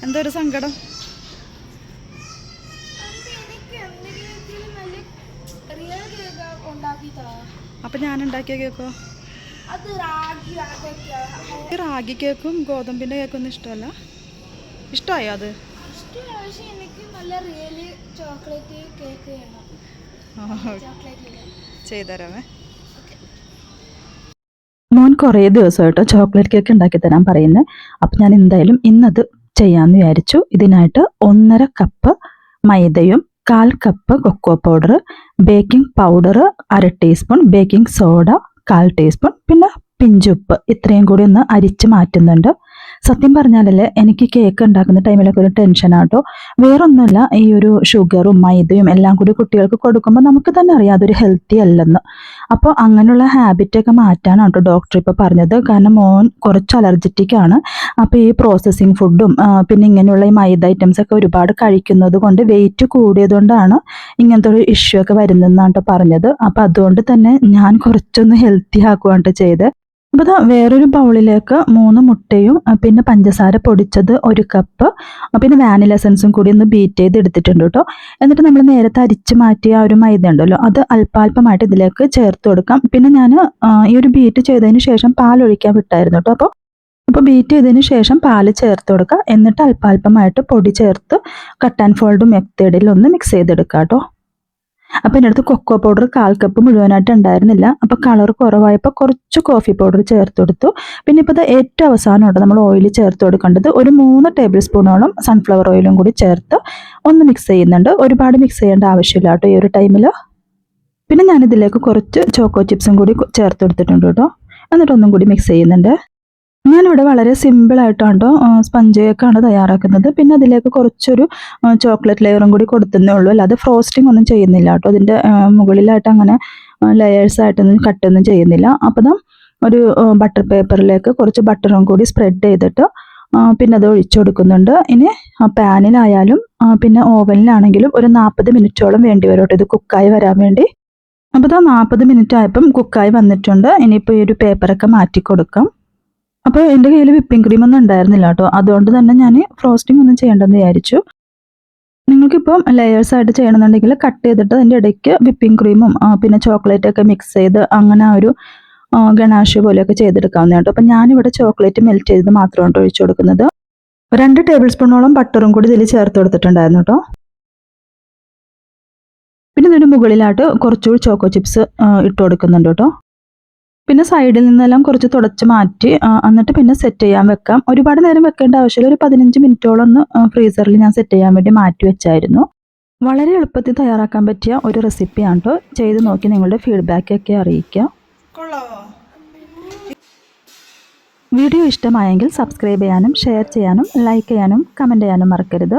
എന്തൊരു സങ്കടം. അപ്പം ഞാൻ ഉണ്ടാക്കിയ കേക്കോ? റാഗി കേക്കും ഗോതമ്പിൻ്റെ കേക്കൊന്നും ഇഷ്ടമല്ല. ഇഷ്ടമായോ അത്? ചെയ്തരാമേ. മോൻ കുറേ ദിവസമായിട്ടോ ചോക്ലേറ്റ് കേക്ക് ഉണ്ടാക്കി തരാൻ പറയുന്നത്. അപ്പം ഞാൻ എന്തായാലും ഇന്നത് ചെയ്യാമെന്ന് വിചാരിച്ചു. ഇതിനായിട്ട് 1.5 കപ്പ് മൈദയും 1/4 cup cocoa powder, baking powder 1/2 teaspoon, baking soda 1/4 teaspoon, പിന്നെ പിഞ്ചുപ്പ് ഇത്രയും കൂടി ഒന്ന് അരിച്ച് മാറ്റുന്നുണ്ട്. സത്യം പറഞ്ഞാലല്ലേ എനിക്ക് കേക്ക് ഉണ്ടാക്കുന്ന ടൈമിലൊക്കെ ഒരു ടെൻഷനാട്ടോ. വേറൊന്നുമില്ല, ഈ ഒരു ഷുഗറും മൈദയും എല്ലാം കൂടി കുട്ടികൾക്ക് കൊടുക്കുമ്പോൾ നമുക്ക് തന്നെ അറിയാം അതൊരു ഹെൽത്തി അല്ലെന്ന്. അപ്പോൾ അങ്ങനെയുള്ള ഹാബിറ്റൊക്കെ മാറ്റാനാണ് കേട്ടോ ഡോക്ടർ ഇപ്പോൾ പറഞ്ഞത്. കാരണം മോൻ കുറച്ച് അലർജറ്റിക് ആണ്. അപ്പോൾ ഈ പ്രോസസ്സിങ് ഫുഡും പിന്നെ ഇങ്ങനെയുള്ള ഈ മൈദ ഐറ്റംസ് ഒക്കെ ഒരുപാട് കഴിക്കുന്നത് കൊണ്ട് വെയിറ്റ് കൂടിയതുകൊണ്ടാണ് ഇങ്ങനത്തെ ഒരു ഇഷ്യൂ ഒക്കെ വരുന്നതെന്നാണ് കേട്ടോ പറഞ്ഞത്. അപ്പോൾ അതുകൊണ്ട് തന്നെ ഞാൻ കുറച്ചൊന്ന് ഹെൽത്തി ആക്കുകയാണ് ചെയ്ത്. അപ്പോൾ വേറൊരു ബൗളിലേക്ക് 3 മുട്ടയും പിന്നെ പഞ്ചസാര പൊടിച്ചത് 1 കപ്പ്, പിന്നെ വാനില എസൻസും കൂടി ഒന്ന് ബീറ്റ് ചെയ്ത് എടുത്തിട്ടുണ്ട് കേട്ടോ. എന്നിട്ട് നമ്മൾ നേരത്തെ അരിച്ച് മാറ്റിയ ആ ഒരു മൈദ ഉണ്ടല്ലോ, അത് അല്പാൽപമായിട്ട് ഇതിലേക്ക് ചേർത്ത് കൊടുക്കാം. പിന്നെ ഞാൻ ഈ ഒരു ബീറ്റ് ചെയ്തതിന് ശേഷം പാൽ ഒഴിക്കാൻ വിട്ടായിരുന്നു കേട്ടോ. അപ്പോൾ ബീറ്റ് ചെയ്തതിന് ശേഷം പാൽ ചേർത്ത് കൊടുക്കുക. എന്നിട്ട് അല്പാൽപമായിട്ട് പൊടി ചേർത്ത് കട്ട് ആൻഡ് ഫോൾഡ് മെത്തേഡിൽ ഒന്ന് മിക്സ് ചെയ്തെടുക്കുക കേട്ടോ. അപ്പോൾ എൻ്റെ അടുത്ത് കൊക്കോ പൗഡർ 1/4 കപ്പ് മുഴുവനായിട്ട് ഉണ്ടായിരുന്നില്ല. അപ്പോൾ കളർ കുറവായപ്പോൾ കുറച്ച് കോഫി പൗഡർ ചേർത്ത് കൊടുത്തു. പിന്നെ ഇപ്പോൾ ഏറ്റവും അവസാനമുണ്ട് നമ്മൾ ഓയിൽ ചേർത്ത് കൊടുക്കേണ്ടത്. ഒരു 3 ടേബിൾ സ്പൂണോളം സൺഫ്ലവർ ഓയിലും കൂടി ചേർത്ത് ഒന്ന് മിക്സ് ചെയ്യുന്നുണ്ട്. ഒരുപാട് മിക്സ് ചെയ്യേണ്ട ആവശ്യമില്ല കേട്ടോ ഈ ഒരു ടൈമിൽ. പിന്നെ ഞാനിതിലേക്ക് കുറച്ച് ചോക്കോ ചിപ്സും കൂടി ചേർത്ത് കൊടുത്തിട്ടുണ്ട് കേട്ടോ. എന്നിട്ടൊന്നും കൂടി മിക്സ് ചെയ്യുന്നുണ്ട്. ഞാനിവിടെ വളരെ സിമ്പിളായിട്ടാണ് കേട്ടോ സ്പഞ്ച് കേക്കാണ് തയ്യാറാക്കുന്നത്. പിന്നെ അതിലേക്ക് കുറച്ചൊരു ചോക്ലേറ്റ് ലെയറും കൂടി കൊടുത്തതേ ഉള്ളൂ. അല്ലാതെ ഫ്രോസ്റ്റിംഗ് ഒന്നും ചെയ്യുന്നില്ല കേട്ടോ. അതിൻ്റെ മുകളിലായിട്ട് അങ്ങനെ ലെയേഴ്സായിട്ടൊന്നും കട്ടൊന്നും ചെയ്യുന്നില്ല. അപ്പോൾ ഒരു ബട്ടർ പേപ്പറിലേക്ക് കുറച്ച് ബട്ടറും കൂടി സ്പ്രെഡ് ചെയ്തിട്ട് പിന്നെ അത് ഒഴിച്ചു കൊടുക്കുന്നുണ്ട്. ഇനി പാനിലായാലും പിന്നെ ഓവനിലാണെങ്കിലും ഒരു 40 മിനിറ്റോളം വേണ്ടി വരും കേട്ടോ ഇത് കുക്കായി വരാൻ വേണ്ടി. അപ്പോൾ 40 മിനിറ്റ് ആയപ്പം കുക്കായി വന്നിട്ടുണ്ട്. ഇനിയിപ്പോൾ ഈ ഒരു പേപ്പറൊക്കെ മാറ്റി കൊടുക്കാം. അപ്പോൾ എൻ്റെ കയ്യിൽ വിപ്പിംഗ് ക്രീം ഒന്നും ഉണ്ടായിരുന്നില്ല കേട്ടോ. അതുകൊണ്ട് തന്നെ ഞാൻ ഫ്രോസ്റ്റിംഗ് ഒന്നും ചെയ്യേണ്ടെന്ന് വിചാരിച്ചു. നിങ്ങൾക്കിപ്പം ലെയേഴ്സായിട്ട് ചെയ്യണമെന്നുണ്ടെങ്കിൽ കട്ട് ചെയ്തിട്ട് അതിൻ്റെ ഇടയ്ക്ക് വിപ്പിംഗ് ക്രീമും പിന്നെ ചോക്ലേറ്റൊക്കെ മിക്സ് ചെയ്ത് അങ്ങനെ ഒരു ഗണാഷ് പോലെയൊക്കെ ചെയ്തെടുക്കാവുന്ന കേട്ടോ. അപ്പം ഞാനിവിടെ ചോക്ലേറ്റ് മെൽറ്റ് ചെയ്ത് മാത്രമാണ് ഒഴിച്ചു കൊടുക്കുന്നത്. 2 ടേബിൾ സ്പൂണോളം ബട്ടറും കൂടി ഇതിൽ ചേർത്ത് കൊടുത്തിട്ടുണ്ടായിരുന്നു കേട്ടോ. പിന്നെ ഇതിൻ്റെ മുകളിലായിട്ട് കുറച്ചുകൂടി ചോക്കോ ചിപ്സ് ഇട്ട് കൊടുക്കുന്നുണ്ട് കേട്ടോ. പിന്നെ സൈഡിൽ നിന്നെല്ലാം കുറച്ച് തുടച്ച് മാറ്റി എന്നിട്ട് പിന്നെ സെറ്റ് ചെയ്യാൻ വെക്കാം. ഒരുപാട് നേരം വെക്കേണ്ട ആവശ്യമില്ല. ഒരു 15 മിനിറ്റോളം ഒന്ന് ഫ്രീസറിൽ ഞാൻ സെറ്റ് ചെയ്യാൻ വേണ്ടി മാറ്റി വെച്ചായിരുന്നു. വളരെ എളുപ്പത്തിൽ തയ്യാറാക്കാൻ പറ്റിയ ഒരു റെസിപ്പിയാണ് കേട്ടോ. ചെയ്ത് നോക്കി നിങ്ങളുടെ ഫീഡ്ബാക്കൊക്കെ അറിയിക്കുക. വീഡിയോ ഇഷ്ടമായെങ്കിൽ സബ്സ്ക്രൈബ് ചെയ്യാനും ഷെയർ ചെയ്യാനും ലൈക്ക് ചെയ്യാനും കമൻറ്റ് ചെയ്യാനും മറക്കരുത്.